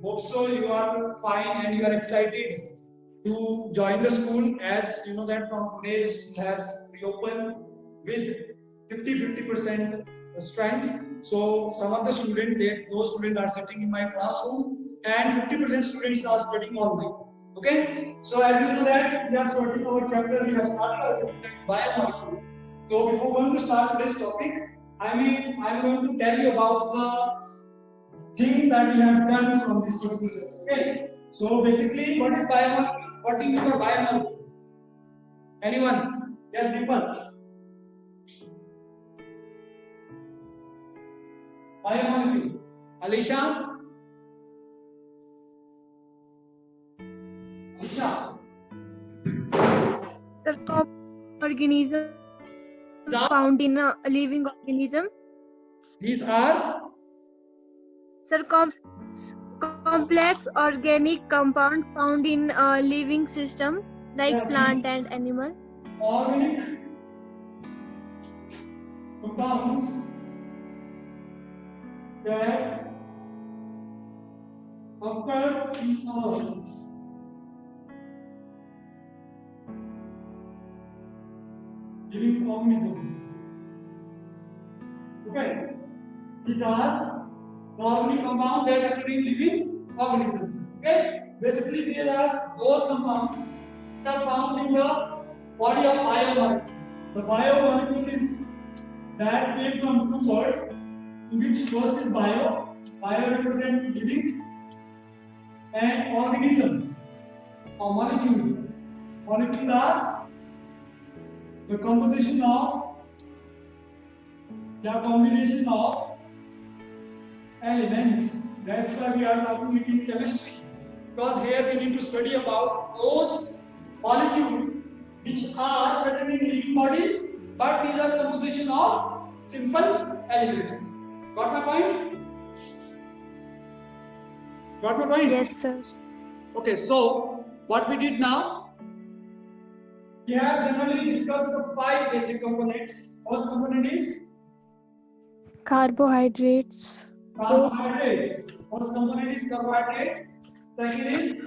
Hope so you are fine and you are excited to join the school. As you know that from today the school has reopened with 50% strength. So some of the students, those students are sitting in my classroom and 50% students are studying online. Okay, so as you know that we are starting our chapter, we have started our chapter biomolecule. So before going to start today's topic, I'm going to tell you about the things that we have done from this procedure. Okay. So basically, what is biomolecule? What do you mean by biomolecule? Anyone? Yes, Deepak. Biomolecule. Alisha. Alisha. The organism found in a living organism. These are Complex organic compound found in a living system like plant and animal. Organic compounds that occur in our living organism. Okay, these are organic compounds that occur in living organisms. Okay, basically these are those compounds that are found in the body of biomolecule. The biomolecule is that came from two words, in which first is bio represents living, and organism or molecule. Molecules are the composition of the combination of elements. That's why we are talking it in chemistry. Because here we need to study about those molecules which are present in living body, but these are composition of simple elements. Got my point? Got my point? Yes, sir. Okay, so what we did now, we have generally discussed the 5 basic components. First component is Carbohydrates. carbohydrates. First component is carbohydrate. Second is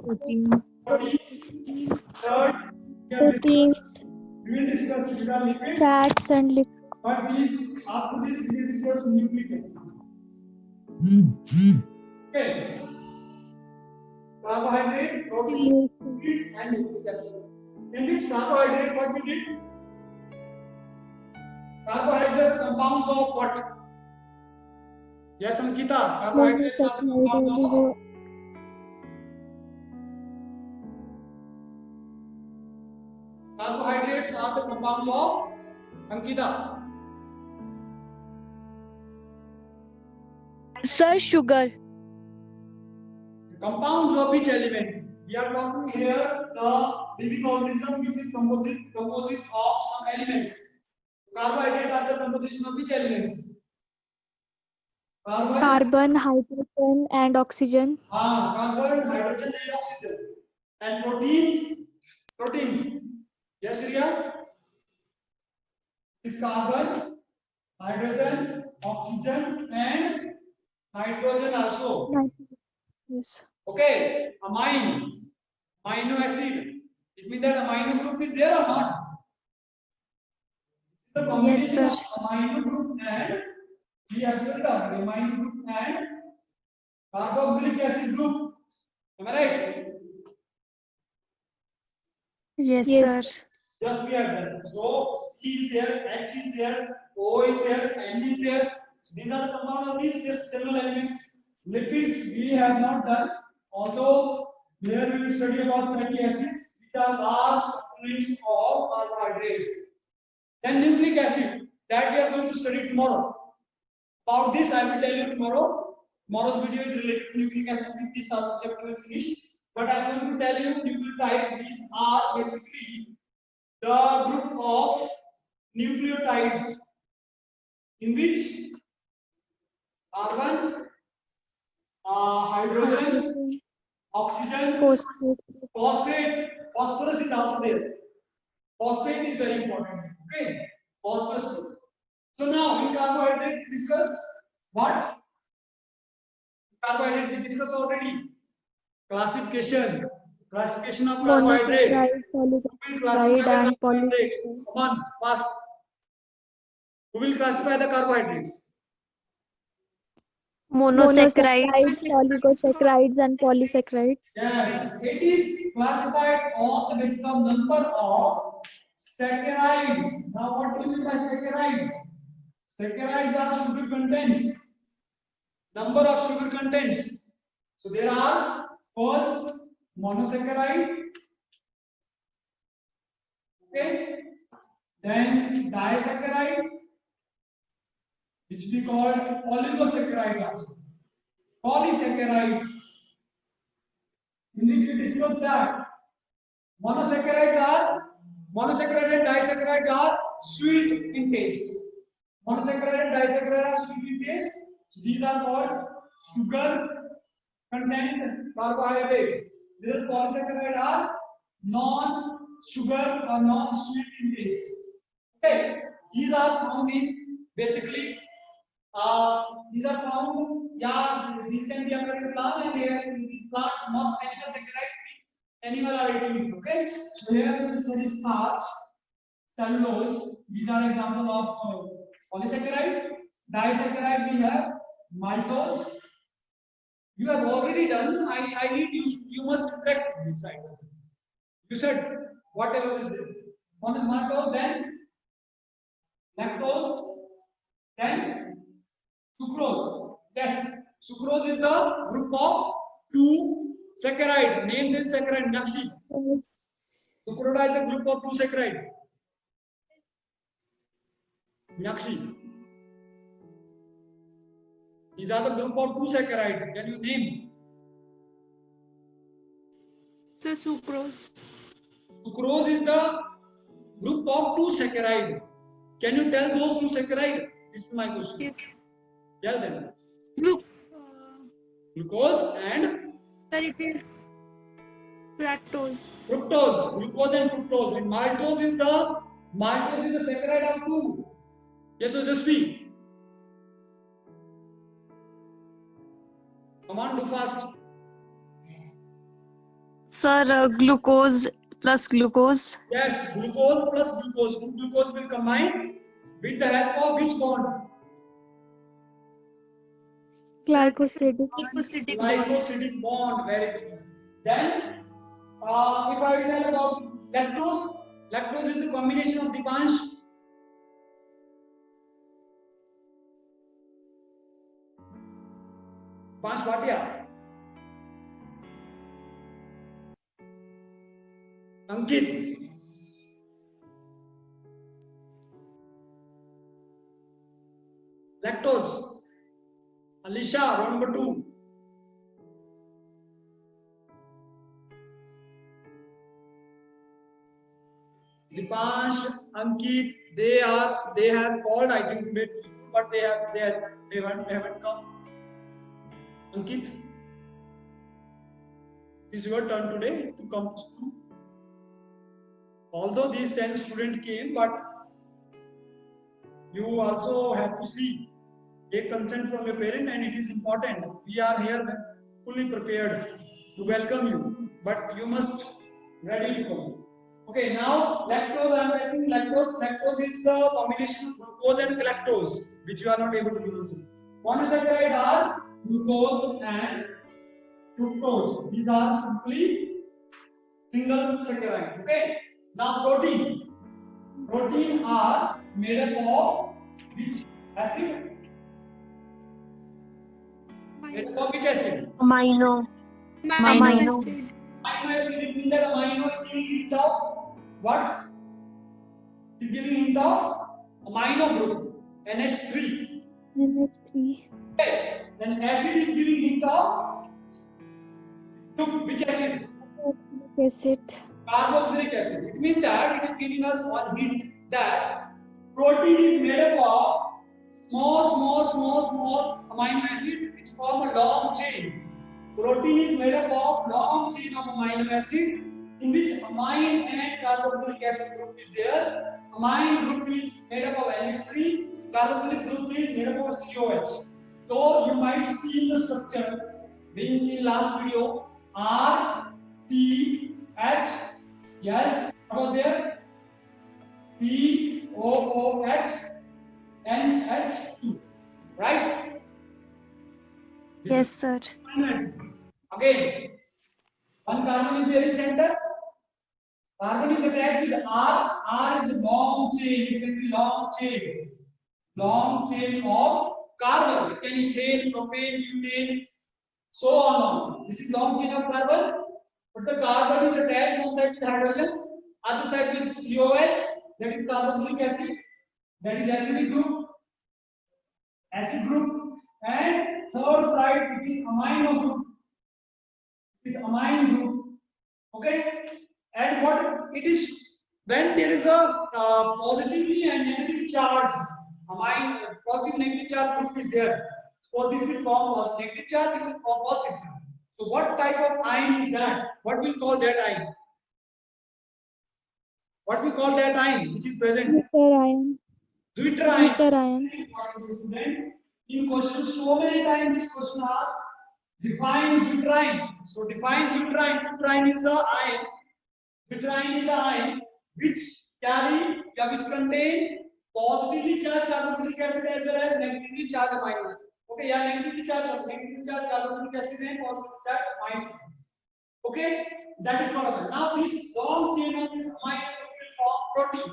Proteins. third, Proteins. we will discuss lipids. Fats and lipids. But after this we will discuss nucleic acid. Okay. Carbohydrate, protein, lipids and nucleic acid. In which carbohydrate, what we did? Carbohydrates are compounds of what? Yes, Ankita. Carbohydrates are compounds of carbohydrates are the compounds of Ankita. Sir, sugar. Compounds of which element? We are talking here the living organism which is composite of some elements. Carbohydrates are the composition of which elements? Carbon, hydrogen and oxygen. Carbon, hydrogen and oxygen. And proteins. Yes, Riya? Is carbon, hydrogen, oxygen and nitrogen also. Yes. Okay, amino acid. It means that amino group is there or not? It's the combination Yes, sir. of amino group and we have studied already amino group and carboxylic acid group. Am I right? Yes, Yes. sir. Just we have done. So C is there, H is there, O is there, N is there. So these are the compound of these just general elements. Lipids we have not done. Although here we will study about fatty acids, which are large components of carbohydrates. Then nucleic acid that we are going to study tomorrow. About this I will tell you tomorrow. Tomorrow's video is related to nucleic acid. With this also chapter will finish. But I am going to tell you nucleotides. These are basically the group of nucleotides in which carbon, hydrogen, oxygen, phosphate, phosphorus is also there. Phosphate is very important. Okay, phosphorus group. So now in carbohydrate we discuss what? Carbohydrate we discussed already. Classification of carbohydrates. Monosaccharides, Who will oligosaccharide, classify the and carbohydrate? polysaccharide. Come on, fast. Who will classify the carbohydrates? Monosaccharides, oligosaccharides, and polysaccharides. Yes, it is classified on the basis of number of saccharides. Now, what do you mean by saccharides? Saccharides are sugar contents. Number of sugar contents. So there are first monosaccharide, okay, then disaccharide, which we call oligosaccharides also. Polysaccharides, in which we discussed that monosaccharide and disaccharide are sweet in taste. Monosaccharide and disaccharide are sweet in taste. So these are called sugar content carbohydrate. Whereas polysaccharide are non-sugar or non-sweet in taste. Okay, these are found in basically these are found, yeah, these can be occurring in plant, and here in this plant not animal saccharide, animal are eating it. Okay, so here we study starch, cellulose. These are example of polysaccharide. Disaccharide we have maltose. You have already done. I need you. You must interact with these items. You said whatever is it. One is maltose, then lactose, then sucrose. Yes, sucrose is the group of two saccharide. Name this saccharide, Nakshi. Sucroda is the group of two saccharide. Nakshi. These are the group of two saccharide. Can you name? So sucrose. Sucrose is the group of two saccharide. Can you tell those two saccharide? This is my question. Yes. Tell them. Glucose and fructose. Fructose. Glucose and fructose. And maltose is the saccharide of two. Yes or just be. Come on, do fast. Sir, glucose plus glucose. Yes, glucose plus glucose. Glucose will combine with the help of which bond? Glycosidic bond. Very good. Then, if I tell about lactose is the combination of Dipansh. Dipansh Bhatia. Ankit. Lactose. Alisha, round number 2. Dipansh, Ankit, they have called, I think, today to school, but they haven't come. Ankit, it is your turn today to come to school. Although these 10 students came, but you also have to see, take consent from your parent, and it is important. We are here fully prepared to welcome you, but you must ready to come. Okay, now lactose, I am writing lactose. Lactose is the combination of glucose and galactose, which you are not able to listen. Monosaccharide are glucose and fructose. These are simply single saccharide. Okay. Now protein. Protein are made up of which acid? Made up of which acid? Amino. Amino acid. It means that amino is giving hint of what? Is giving hint of amino group. NH3. Okay. Then acid is giving hint of which acid? Carboxylic acid. It means that it is giving us one hint that protein is made up of small amino acid which form a long chain. Protein is made up of long chain of amino acid in which amine and carboxylic acid group is there. Amine group is made up of NH3, carboxylic group is made up of COH. So you might see in the structure in last video, R, C, H. Yes, what was there? C, O, O, H, N, H, 2. Right? Yes, sir. Again, one carbon is there in center. Carbon is attached with R. R is a long chain. It can be long chain. Long chain of carbon. It can be ethane, propane, butane, so on. This is long chain of carbon. But the carbon is attached one side with hydrogen, other side with COH. That is carboxylic acid. That is acidic group. Acid group. And third side it is amino group. It is amine group. Okay. And what it is when there is a positively and negative charge, amine positive negative charge group is there. So this will form positive negative charge, this will form positive charge. So what type of ion is that? What we call that ion? What we call that ion which is present? Deuterion. Deuterion. Deuterion. In question, so many times this question asked, define deuterion. So define deuterion. Deuterion is the ion. Deuterion is the ion which carry which contain positively charged carboxylic acid as well as negatively charged amino acid. Okay, yeah, negatively charged carboxylic acid and positively charged amino acid. Okay, that is carbon. Now this long chain of this amino acid will form protein.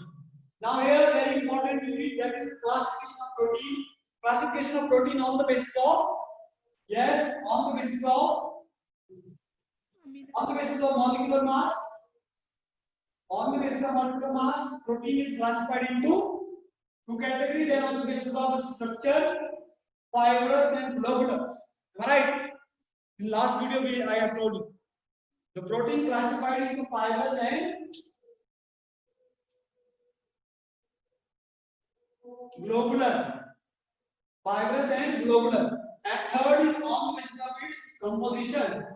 Now here very important to read, that is classification of protein. Classification of protein on the basis of, yes, on the basis of molecular mass. On the basis of molecular mass, protein is classified into two categories. Then on the basis of its structure, fibrous and globular. Am I right? In last video I have told you. The protein classified into fibrous and globular. Fibrous and globular. And third is on the basis of its composition.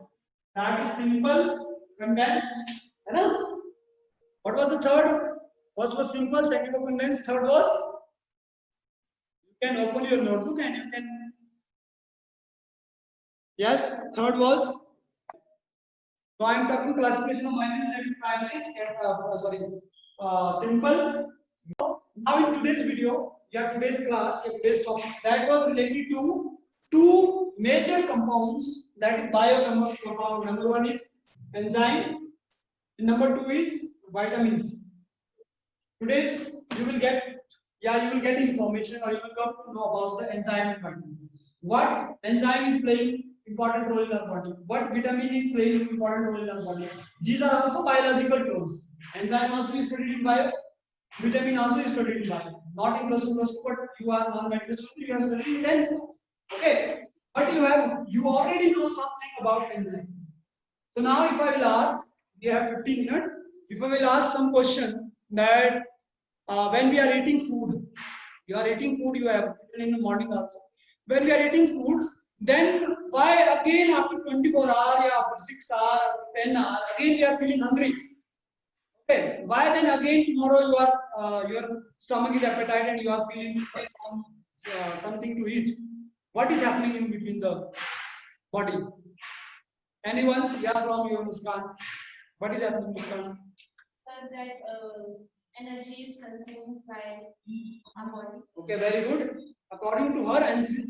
That is simple, condensed. What was the third? First was simple, second was condensed, third was, you can open your notebook and you can, yes, third was, so I am talking classification of minus, that is primary, simple. Now in today's video, today's class, today's topic, that was related to two major compounds, that is biochemical compound. Number one is enzyme, and number two is vitamins. Today's you will get information, or you will come to know about the enzyme and vitamins. What enzyme is playing important role in our body? What vitamin is playing important role in our body? These are also biological terms. Enzyme also is studied in bio. Vitamin also is studied in bio. Not in plus 2, but you are non-medical student. You have studied in 10 class. Okay, but you already know something about enzyme. So now, if I will ask, we have 15 minutes. If I will ask some question that when we are eating food, you have eaten in the morning also. When we are eating food, then why again after 24 hours, after 6 hours, after 10 hours, again we are feeling hungry? Okay, why then again tomorrow your stomach is appetite and you are feeling something to eat? What is happening in between the body? Anyone? Yeah, from your Muskan. What is happening, Muskan? So that energy is consumed by our body. Okay, very good. According to her,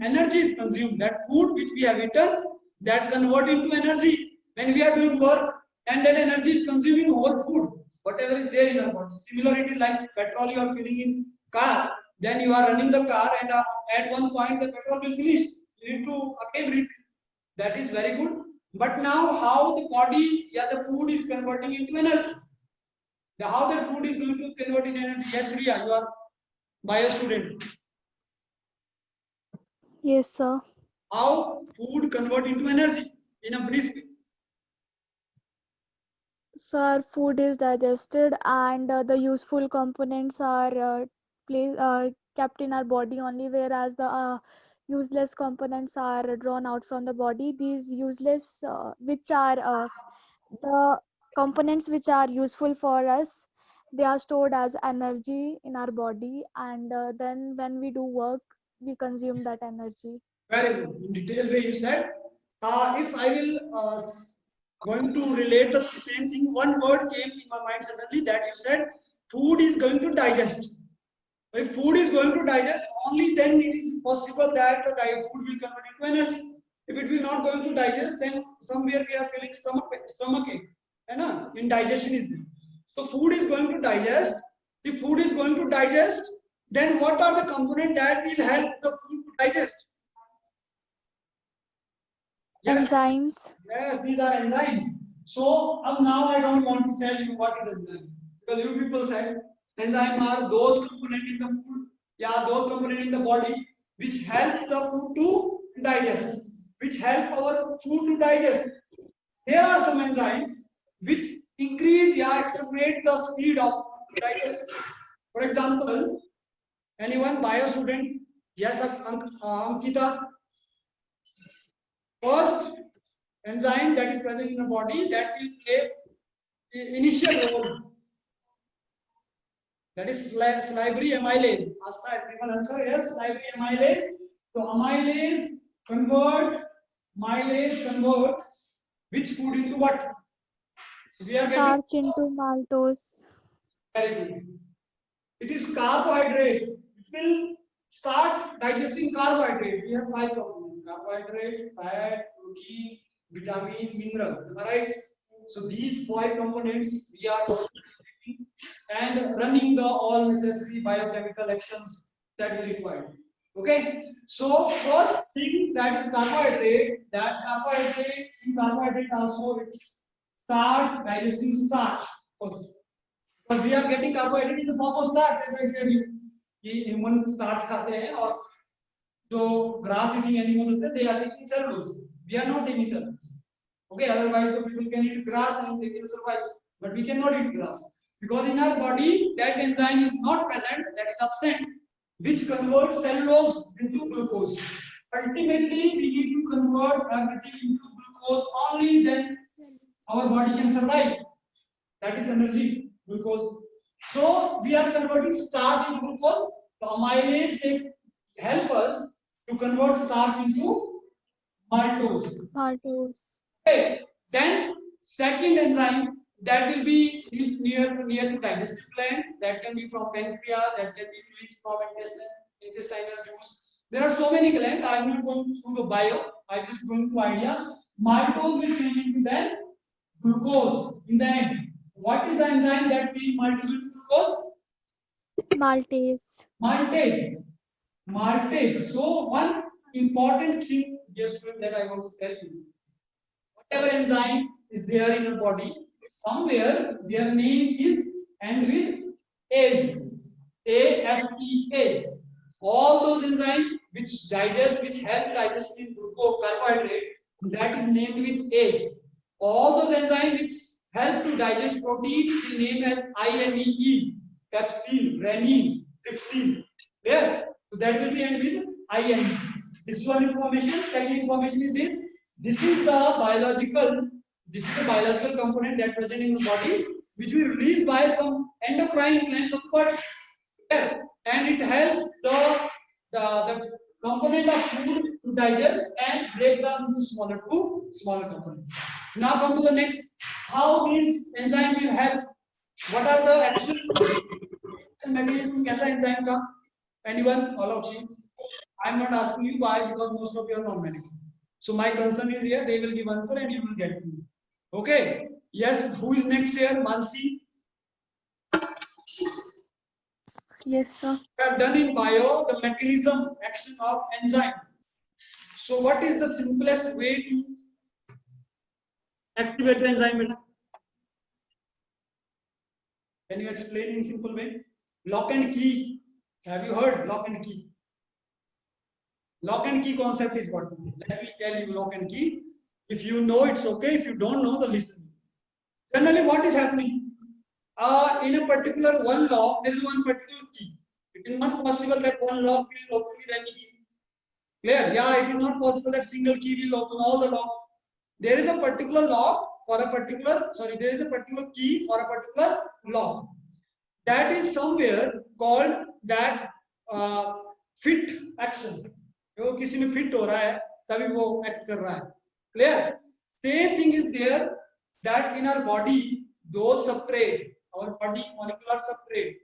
energy is consumed. That food which we have eaten, that convert into energy when we are doing work, and that energy is consuming whole food, whatever is there in our body. Similarly, like petrol you are filling in car, then you are running the car, and at one point the petrol will finish. You need to again refill. That is very good. But now, how the body, the food is converting into energy? How that food is going to convert in energy? Yes, Riya, you are bio student. Yes, sir. How food convert into energy in a brief way? Sir, food is digested and the useful components are kept in our body only, whereas the useless components are drawn out from the body. These useless, which are the components which are useful for us, they are stored as energy in our body, and then when we do work, we consume that energy. Very good. In detail way you said. If I will going to relate the same thing, one word came in my mind suddenly, that you said food is going to digest. If food is going to digest, only then it is possible that the food will convert into energy. If it will not going to digest, then somewhere we are feeling stomach ache. Indigestion is there. So food is going to digest. If food is going to digest, then what are the components that will help the food to digest? Yes. Enzymes. Yes, these are enzymes. So now I don't want to tell you what is enzyme, because you people said enzyme are those components in the food, those components in the body which help the food to digest, which help our food to digest. There are some enzymes which increase, accelerate the speed of food to digest. For example, anyone bio student? Yes, Ankita. First enzyme that is present in the body that will play the initial role, that is salivary amylase. Asta, everyone answer? Yes, salivary amylase. So amylase convert which food into what? We are getting Starch into maltose. very good. It is carbohydrate. It will start digesting carbohydrate. We have 5 components: carbohydrate, fat, protein, vitamin, mineral. Am I right? So these 5 components we are digesting and running the all necessary biochemical actions that we require. Okay. So first thing, that is carbohydrate. That carbohydrate also it start digesting starch first. But we are getting carbohydrate in the form of starch, as I said. Human starch खाते हैं, और जो grass eating animals होते हैं, they are taking cellulose. We are not taking cellulose. Okay, otherwise the people can eat grass and they can survive, but we cannot eat grass because in our body that enzyme is not present, that is absent, which converts cellulose into glucose. Ultimately, we need to convert everything into glucose. Only then our body can survive. That is energy, glucose. So we are converting starch into glucose. The amylase help us to convert starch into maltose. Maltose. Okay. Then second enzyme that will be near to digestive gland, that can be from pancreas, that can be released from intestinal juice. There are so many glands. I am not going through the bio. I am just going to idea. Maltose will change into then glucose in the end. What is the enzyme that will maltose into glucose? Maltase. Maltase. So one important thing, dear student, that I want to tell you. Whatever enzyme is there in your body, somewhere their name is end with ASE. ASE. All those enzymes which digest, which help digesting glucose, carbohydrate, that is named with ASE. All those enzymes which help to digest protein is named as INE. Pepsin, renin, trypsin. There. So that will be end with INE. This is one information. Second information is this. This is the biological component that present in the body, which we release by some endocrine glands of the body. Yeah. And it helps the component of food to digest and break down into smaller components. Now come to the next. How these enzymes will help? What are the action mechanism? कैसा enzyme का? Anyone? All of you? I am not asking you why, because most of you are non-medical. So my concern is here, they will give answer and you will get to. Okay. Yes, who is next here? Mansi. Yes, sir. We have done in bio the mechanism action of enzyme. So what is the simplest way to activate the enzyme, beta? Can you explain in simple way? Lock and key. Have you heard lock and key? Lock and key concept is what? Let me tell you lock and key. If you know, it's okay. If you don't know, then listen. Generally, what is happening? In a particular one lock, there is one particular key. It is not possible that one lock will open with any key. Clear? Yeah, it is not possible that single key will open all the lock. There is a particular lock for a particular, there is a particular key for a particular lock. That is somewhere called that fit action. वो किसी में fit हो रहा है तभी वो act कर रहा है. Clear? Same thing is there that in our body, those substrate, our body molecular substrate,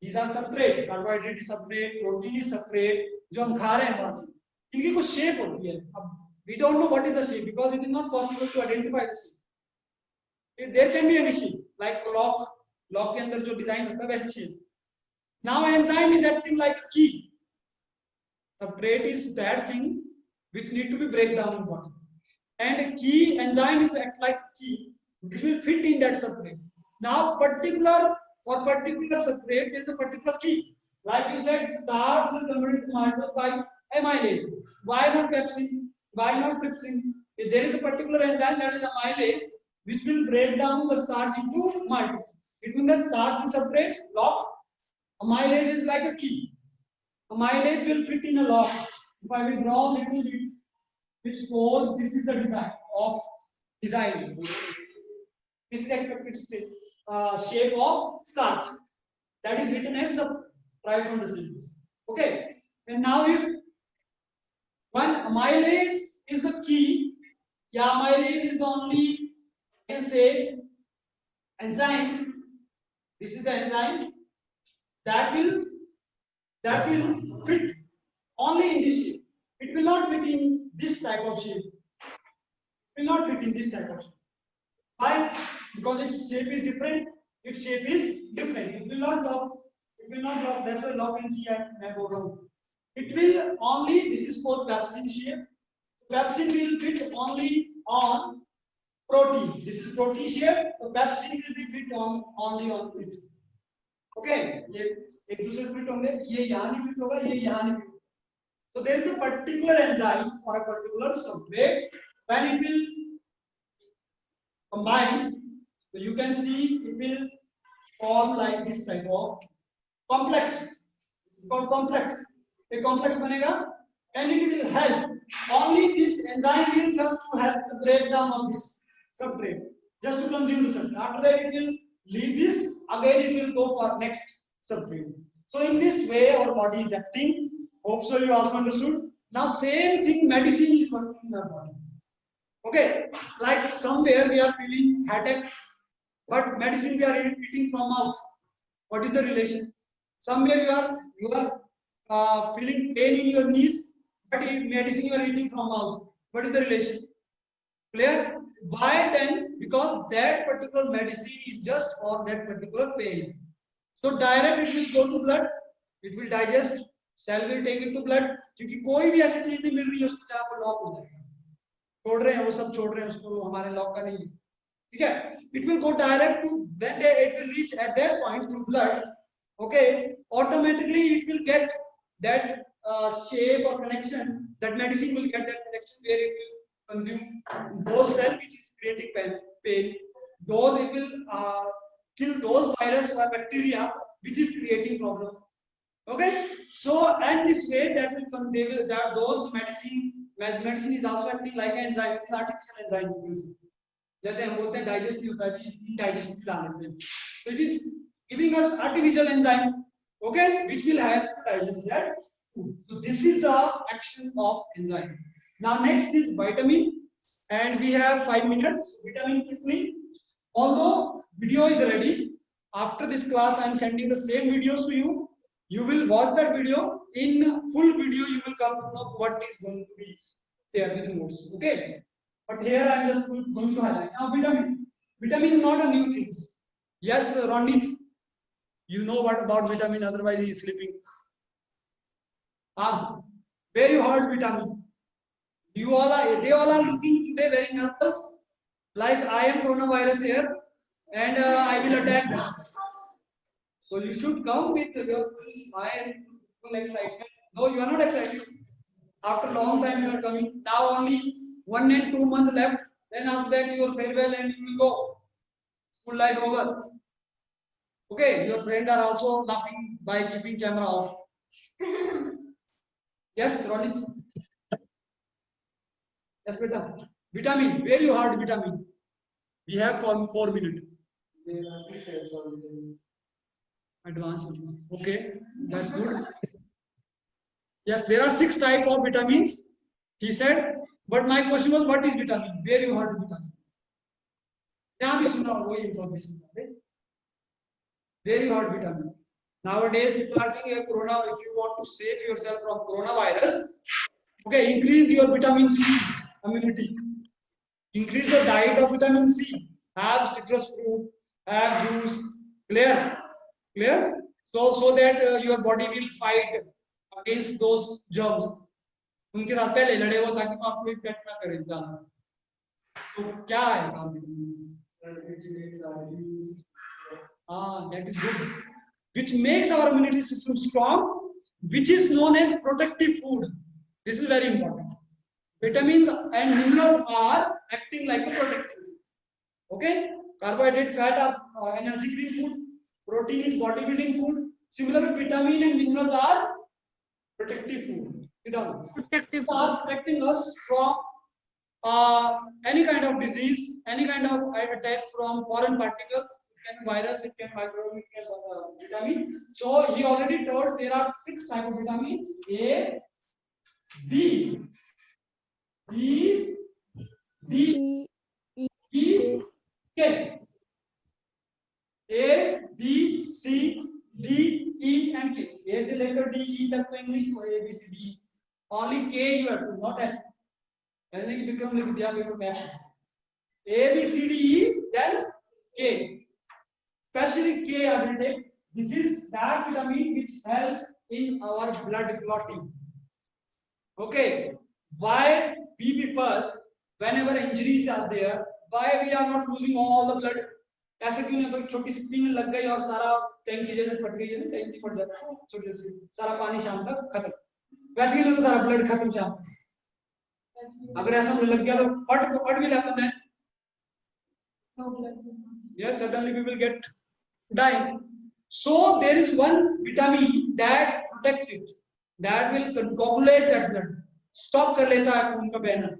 these are separate, carbohydrate is separate, protein is separate, जो हम खा रहे हैं बहुत सी, इनकी कुछ shape होती है. अब we don't know what is the shape because it is not possible to identify the shape. There can be any shape like lock के अंदर जो design होता है वैसी shape. Now enzyme is acting like a key. Substrate is that thing which need to be break down in body, and a key enzyme is act like a key which will fit in that substrate. Now for particular substrate there is a particular key. Like you said, starch will convert into maltose by amylase. Why not pepsin? Why not trypsin? If there is a particular enzyme that is amylase which will break down the starch into maltose. It means the starch is separate, lock. Amylase is like a key. Amylase will fit in a lock. If I will draw a little bit, which shows this is the design of design. This is the expected state, shape of starch. That is written as sub. Try to understand this. Okay. And now if one amylase is the key, yeah, amylase is the only, I can say, enzyme. This is the enzyme that will fit only in this shape. It will not fit in this type of shape. It will not fit in this type of shape. Why? Because its shape is different. Its shape is different. It will not lock. It will not lock. That's why lock and key I go wrong. It will only. This is for pepsin shape. Pepsin will fit only on protein. This is protein shape. So pepsin will be fit only on it. Okay, ये एक दूसरे से fit होंगे, ये यहाँ नहीं fit होगा, ये यहाँ नहीं fit. So there is a particular enzyme or a particular substrate when it will combine, so you can see it will form like this type of complex. It's called complex. A complex बनेगा and it will help. Only this enzyme will just to help the breakdown of this substrate, just to consume the substrate. After that it will leave this. Again it will go for next substrate. So in this way our body is acting. Hope so you also understood. Now same thing medicine is working in our body. Okay, like somewhere we are feeling headache, but medicine we are eating from mouth. What is the relation? Somewhere you are feeling pain in your knees, but medicine you are eating from mouth. What is the relation? Clear? Why then? Because that particular medicine is just for that particular pain. So direct it will go to blood, it will digest, cell will take it to blood. क्योंकि कोई भी ऐसी चीज नहीं मिल रही है उसको जहाँ पर लॉक हो जाएगा. छोड़ रहे हैं वो सब छोड़ रहे हैं उसको हमारे लॉक का नहीं है. ठीक है? It will go direct to when it will reach at that point through blood. Okay, automatically it will get that shape or connection. That medicine will get that connection where it will consume those cells which is creating pain. Those it will kill those virus or bacteria which is creating problem. Okay, so and this way that will come. That those medicine is also acting like an enzyme. It is artificial enzyme. जैसे हम बोलते हैं digest नहीं होता जी, इनडाइजेस्ट ला लेते हैं. So it is giving us artificial enzyme, okay, which will help to digest that food. So this is the action of enzyme. Now next is vitamin, and we have 5 minutes. Vitamin quickly. Although video is ready, after this class I am sending the same videos to you. You will watch that video. In full video you will come to know what is going to be there with notes. Okay. But here I am just going to highlight. Now vitamin. Vitamin is not a new thing. Yes, Ronit, you know what about vitamin, otherwise he is sleeping. Where you heard vitamin? They all are looking today very nervous. Like I am coronavirus here and I will attack them. So you should come with your full smile, full excitement. No, you are not excited. After a long time you are coming. Now only 1 and 2 months left. Then after that your farewell and you will go. School life over. Okay, your friends are also laughing by keeping camera off. Yes, Ronit. Yes, beta. Vitamin. Where you heard vitamin? We have 4 minutes. Advanced. Okay, that's good. Yes, there are 6 types of vitamins. He said But my question was, what is vitamin? Where you heard vitamin? यहाँ भी सुना वही information. Where you heard vitamin? Nowadays, people are saying, Corona. If you want to save yourself from coronavirus, okay, increase your vitamin C immunity. Increase the diet of vitamin C. Have citrus fruit. Have juice. Clear? Clear? So that your body will fight against those germs. उनके साथ पहले लड़े हो ताकि आपको effect ना करे ज्यादा. तो क्या है काम that is good, which makes our immunity system strong, which is known as protective food. This is very important. Vitamins and minerals are acting like a protective food. Okay, carbohydrate, fat are energy giving food, protein is body building food. Similarly, vitamin and minerals are protective food. Sit down. Protective are protecting us from any kind of disease, any kind of attack from foreign particles. It can be virus, it can be microbe, it can be vitamin. So he already told there are 6 types of vitamins: A, B, C, D, E, K. A, B, C, D, E and K. A से लेकर D, E तक तो English में A, B, C, D. Only K you have to, not F. ऐसे कि विक्रम लिख दिया paper में A, B, C, D, E, then K. Especially K I will take. This is that vitamin which helps in our blood clotting. Okay. Why we people, whenever injuries are there, why we are not losing all the blood? ऐसे क्यों नहीं? तो छोटी सी पीने लग गई और सारा टैंकी जैसे फट गई है ना, टैंकी फट जाता है छोटे से, सारा पानी शाम तक खत्म. वैसे ही तो सारा ब्लड खत्म शाम तक. अगर ऐसा होने लग गया तो पट will happen then. Yes, suddenly we will get dying. So there is one vitamin that protect it, that will coagulate that blood, stop कर लेता है खून का बहना.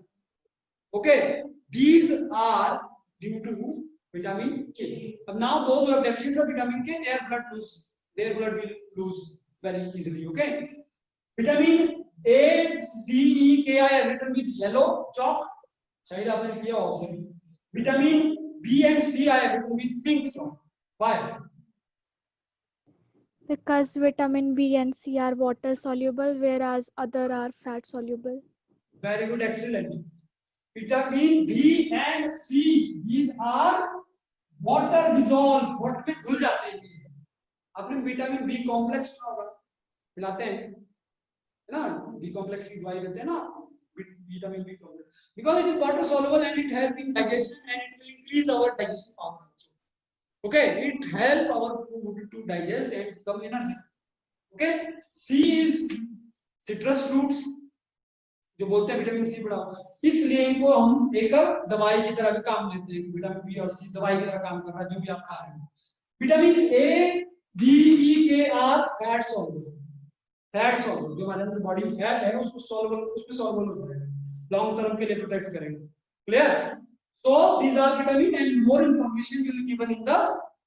Okay, these are due to vitamin K. Now those who have deficiency of vitamin K, their blood will lose very easily. Okay, vitamin A, D, E, K I have written with yellow chalk. Vitamin B and C I have written with pink chalk. Why? Because vitamin B and C are water soluble, whereas other are fat soluble. Very good, excellent. Vitamin B and C, these are water dissolved. Water में घुल जाते हैं. आपने vitamin B complex मिलाते हैं ना, B complex की दवाई देते हैं ना, vitamin B complex, because it is water soluble and it helps in digestion and it will increase our digestion power. Okay, it helps our food to digest and become energy. Okay, C is citrus fruits, जो बोलते हैं vitamin C बढ़ाओ, इसलिए इनको हम एक दवाई की तरह भी काम लेते हैं. विटामिन B और C दवाई की तरह काम कर रहा है जो भी आप खा रहे हैं. Vitamin A, D, E, K are fat soluble. Fat solve जो हमारे अंदर बॉडी में फैट है उसको सॉल्वेबल, उसमें सॉल्वेबल हो जाएगा, लॉन्ग टर्म के लिए प्रोटेक्ट करेंगे. Clear? So these are vitamin and more information will be given in the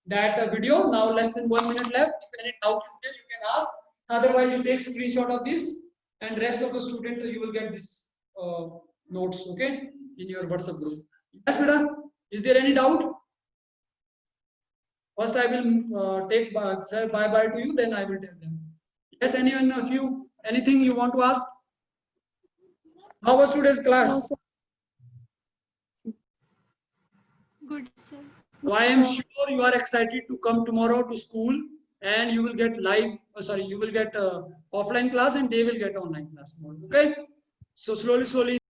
that video. Now less than 1 minute left. If any doubt is there, you can ask. Otherwise, you take screenshot of this, and rest of the student you will get this notes, okay, in your WhatsApp group. Yes, beta. Is there any doubt? First, I will take say bye bye to you. Then I will tell them. Yes, anyone of you, anything you want to ask? How was today's class? Good, sir. So I am sure you are excited to come tomorrow to school, and you will get you will get offline class and they will get online class tomorrow. Okay, so slowly